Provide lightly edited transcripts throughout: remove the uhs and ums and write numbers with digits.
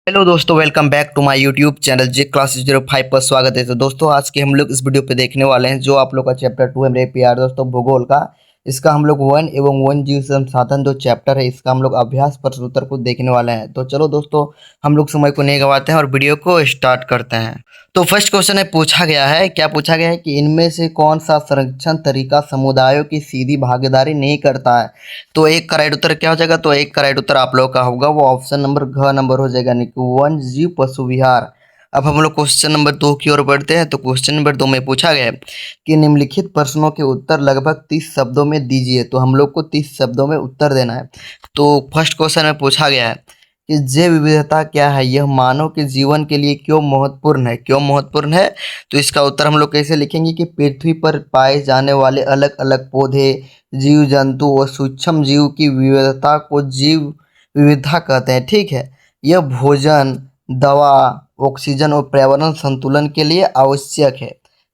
Hello दोस्तों, welcome back to my YouTube channel J class 05 पर स्वागत है। तो दोस्तों, आज के हम लोग इस वीडियो पे देखने वाले हैं जो आप लोग का चैप्टर 2 है मेरे प्यार दोस्तों, भूगोल का। इसका हम लोग वन एवं वन्य जीव संसाधन जो चैप्टर है इसका हम लोग अभ्यास प्रश्न उत्तर को देखने वाले हैं। तो चलो दोस्तों, हम लोग समय को नहीं गवाते हैं और वीडियो को स्टार्ट करते हैं। तो फर्स्ट क्वेश्चन है, पूछा गया है क्या पूछा गया है कि इनमें से कौन सा संरक्षण तरीका समुदायों की सीधी भागीदारी नहीं करता है। तो एक का राइट उत्तर क्या हो जाएगा? तो एक का राइट उत्तर आप लोग का होगा वो ऑप्शन नंबर घ नंबर हो जाएगा, यानी कि वन्य जीव पशु विहार। अब हम लोग क्वेश्चन नंबर 2 की ओर बढ़ते हैं। तो क्वेश्चन नंबर 2 में पूछा गया है कि निम्नलिखित प्रश्नों के उत्तर लगभग 30 शब्दों में दीजिए। तो हम लोग को 30 शब्दों में उत्तर देना है। तो फर्स्ट क्वेश्चन में पूछा गया है कि जैव विविधता क्या है, यह मानव के जीवन के लिए क्यों महत्वपूर्ण है? क्यों महत्वपूर्ण है? तो इसका उत्तर हम लोग कैसे लिखेंगे कि पृथ्वी पर पाए जाने वाले अलग अलग पौधे, जीव जंतु और सूक्ष्म जीव की विविधता को जीव विविधता कहते हैं। ठीक है, यह भोजन, दवा, ऑक्सीजन और पर्यावरण संतुलन के लिए आवश्यक है।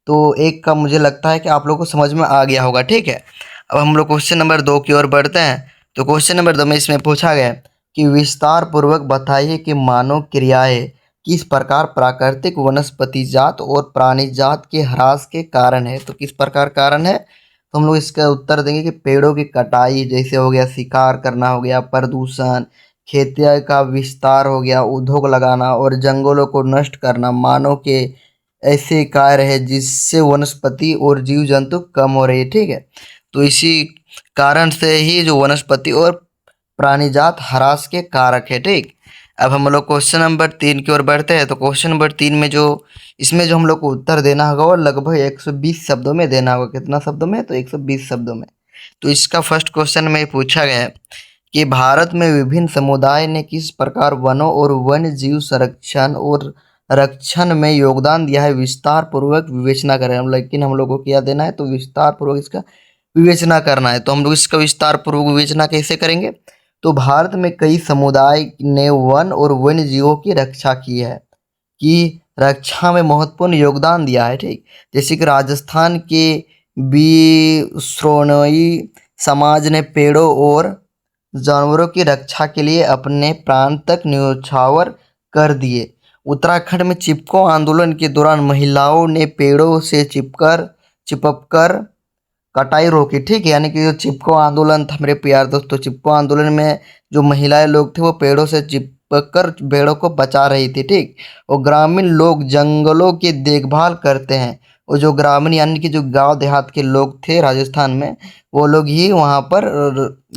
तो एक का मुझे लगता है कि आप लोगों को समझ में आ गया होगा। ठीक है, अब हम लोग क्वेश्चन नंबर 2 की ओर बढ़ते हैं। तो क्वेश्चन नंबर 2 में इसमें पूछा गया कि विस्तार पूर्वक बताइए कि मानव क्रियाएं किस प्रकार प्राकृतिक वनस्पति जात और प्राणी जात के ह्रास के कारण है। तो किस प्रकार कारण है? तो हम लोग इसका उत्तर देंगे कि पेड़ों की कटाई जैसे हो गया, शिकार करना हो गया, प्रदूषण, खेतिया का विस्तार हो गया, उद्योग लगाना और जंगलों को नष्ट करना मानव के ऐसे कार्य है जिससे वनस्पति और जीव जंतु कम हो रही है। ठीक है, तो इसी कारण से ही जो वनस्पति और प्राणीजात ह्रास के कारक है। ठीक, अब हम लोग क्वेश्चन नंबर 3 की ओर बढ़ते हैं। तो क्वेश्चन नंबर 3 में जो इसमें जो हम लोग को उत्तर देना होगा वो लगभग 120 शब्दों में देना होगा। कितना शब्दों में? तो 120 शब्दों में। तो इसका फर्स्ट क्वेश्चन में पूछा गया है कि भारत में विभिन्न समुदाय ने किस प्रकार वनों और वन्य जीव संरक्षण और रक्षण में योगदान दिया है, विस्तार पूर्वक विवेचना करें। लेकिन हम लोग को क्या देना है? तो विस्तार पूर्वक इसका विवेचना करना है। तो हम लोग इसका विस्तार पूर्वक विवेचना कैसे करेंगे? तो भारत में कई समुदाय ने वन और वन्य जीवों की रक्षा की है, की रक्षा में महत्वपूर्ण योगदान दिया है। ठीक, जैसे कि राजस्थान के बिश्नोई समाज ने पेड़ों और जानवरों की रक्षा के लिए अपने प्राण तक न्यौछावर कर दिए। उत्तराखंड में चिपको आंदोलन के दौरान महिलाओं ने पेड़ों से चिपककर कटाई रोकी। ठीक है, यानी कि जो चिपको आंदोलन था मेरे प्यार दोस्तों, चिपको आंदोलन में जो महिलाएं लोग थे वो पेड़ों से चिपककर पेड़ों को बचा रही थी। ठीक, और ग्रामीण लोग जंगलों की देखभाल करते हैं। और जो ग्रामीण यानी कि जो गांव देहात के लोग थे राजस्थान में, वो लोग ही वहाँ पर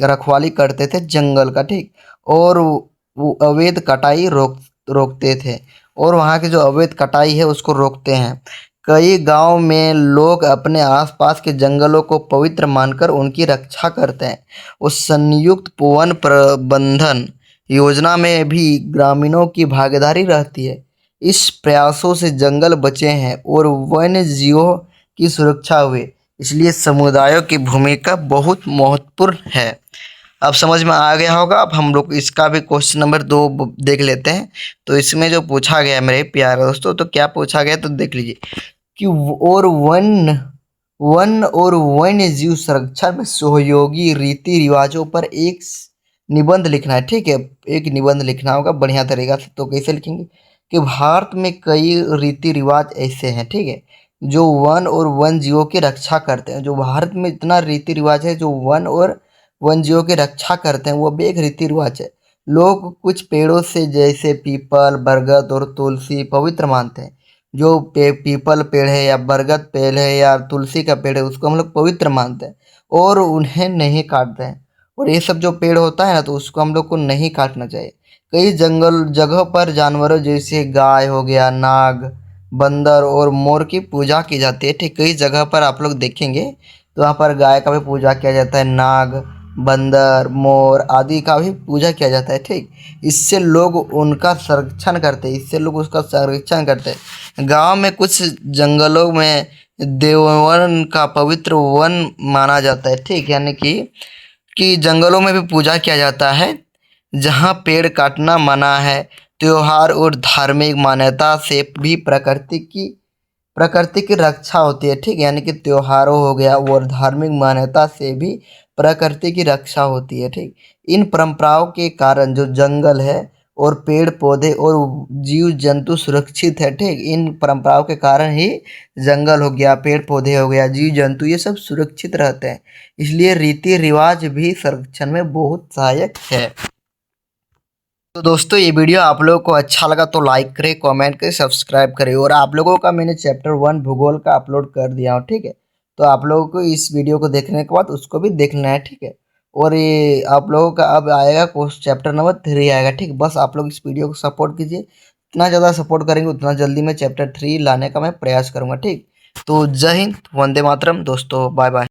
रखवाली करते थे जंगल का। ठीक, और वो अवैध कटाई रोकते थे और वहाँ की जो अवैध कटाई है उसको रोकते हैं। कई गांव में लोग अपने आसपास के जंगलों को पवित्र मानकर उनकी रक्षा करते हैं। उस संयुक्त वन प्रबंधन योजना में भी ग्रामीणों की भागीदारी रहती है। इस प्रयासों से जंगल बचे हैं और वन्य जीवों की सुरक्षा हुई। इसलिए समुदायों की भूमिका बहुत महत्वपूर्ण है। अब समझ में आ गया होगा। अब हम लोग इसका भी क्वेश्चन नंबर 2 देख लेते हैं। तो इसमें जो पूछा गया मेरे प्यारे दोस्तों, तो क्या पूछा गया तो देख लीजिए कि और वन और वन्य जीव संरक्षण में सहयोगी रीति रिवाजों पर एक निबंध लिखना है। ठीक है, एक निबंध लिखना होगा बढ़िया तरीका से। तो कैसे लिखेंगे कि भारत में कई रीति रिवाज ऐसे हैं, ठीक है, जो वन और वन जीवों की रक्षा करते हैं। जो भारत में इतना रीति रिवाज है जो वन और वन जीवों की रक्षा करते हैं, वो भी एक रीति रिवाज है। लोग कुछ पेड़ों से जैसे पीपल, बरगद और तुलसी पवित्र मानते हैं। जो पीपल पेड़ है या बरगद पेड़ है या तुलसी का पेड़ है उसको हम लोग पवित्र मानते हैं और उन्हें नहीं काटते हैं। और ये सब जो पेड़ होता है ना, तो उसको हम लोग को नहीं काटना चाहिए। कई जंगल जगह पर जानवरों जैसे गाय हो गया, नाग, बंदर और मोर की पूजा की जाती है। ठीक, कई जगह पर आप लोग देखेंगे तो वहाँ पर गाय का भी पूजा किया जाता है, नाग, बंदर, मोर आदि का भी पूजा किया जाता है। ठीक, इससे लोग उनका संरक्षण करते हैं, इससे लोग उसका संरक्षण करते हैं। गांव में कुछ जंगलों में देववन का पवित्र वन माना जाता है। ठीक, यानी कि जंगलों में भी पूजा किया जाता है जहाँ पेड़ काटना मना है। त्योहार और धार्मिक मान्यता से भी प्रकृति की रक्षा होती है। ठीक, यानी कि त्योहारों हो गया और धार्मिक मान्यता से भी प्रकृति की रक्षा होती है। ठीक, इन परंपराओं के कारण जो जंगल है और पेड़ पौधे और जीव जंतु सुरक्षित है। ठीक, इन परंपराओं के कारण ही जंगल हो गया, पेड़ पौधे हो गया, जीव जंतु ये सब सुरक्षित रहते हैं। इसलिए रीति रिवाज भी संरक्षण में बहुत सहायक है। तो दोस्तों ये वीडियो आप लोगों को अच्छा लगा तो लाइक करें, कमेंट करें, सब्सक्राइब करें। और आप लोगों का मैंने चैप्टर 1 भूगोल का अपलोड कर दिया हूँ। ठीक है, तो आप लोगों को इस वीडियो को देखने के बाद उसको भी देखना है। ठीक है, और ये आप लोगों का अब आएगा चैप्टर नंबर 3 आएगा। ठीक, बस आप लोग इस वीडियो को सपोर्ट कीजिए। जितना ज़्यादा सपोर्ट करेंगे उतना जल्दी मैं चैप्टर 3 लाने का मैं प्रयास करूँगा। ठीक, तो जय हिंद, वंदे मातरम दोस्तों, बाय बाय।